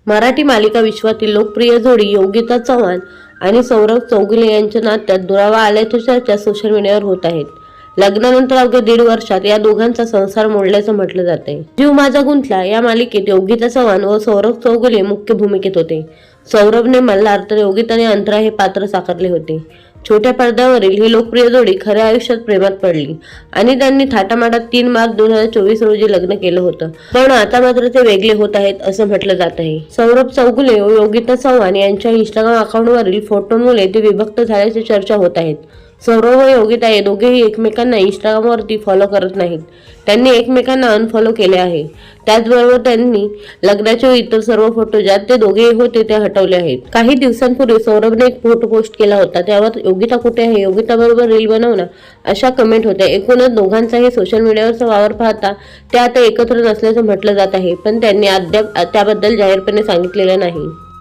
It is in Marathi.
मराठी मालिका विश्वातील लोकप्रिय जोडी योगिता चव्हाण आणि सौरभ चौगुले यांच्या नात्यात दुरावा आल्याच्या चर्चा सोशल मीडियावर होत आहेत. लग्नानंतर अवघ्या 1.5 वर्षात या दोघांचा संसार मोडल्याचं म्हटलं जातंय. जीव माझा गुंतला या मालिकेत योगिता चव्हाण व सौरभ चौगुले मुख्य भूमिकेत होते. सौरभने मल्हार तर योगिताने अंतरा हे पात्र साकारले होते. छोट्या पडद्यावरील ही लोकप्रिय जोडी खऱ्या आयुष्यात प्रेमात पडली आणि त्यांनी थाटामाटात 3 मार्च 2024 रोजी लग्न केलं होतं. पण आता मात्र ते वेगळे होत आहेत असं म्हटलं जात आहे. सौरभ चौगुले व योगिता चव्हाण यांच्या इंस्टाग्राम अकाउंटवरील फोटोंमुळे ते विभक्त झाल्याची चर्चा होत आहेत. सौरभ व योगिता हे दोघेही एकमेकांना इंस्टाग्रामवरती फॉलो करत नाहीत. त्यांनी एकमेकांना अनफॉलो केले आहे. त्याचबरोबर त्यांनी लग्नाचे व इतर सर्व फोटो ज्यात ते दोघेही होते ते हटवले आहेत. काही दिवसांपूर्वी सौरभने एक फोटो पोस्ट केला होता. त्यावर योगिता कुठे आहे, योगिता बरोबर रील बनव ना, अशा कमेंट होत्या. एकूणच दोघांचाही सोशल मीडियावरचा वावर पाहता ते आता एकत्र नसल्याचं म्हटलं जात आहे. पण त्यांनी अद्याप त्याबद्दल जाहीरपणे सांगितलेलं नाही.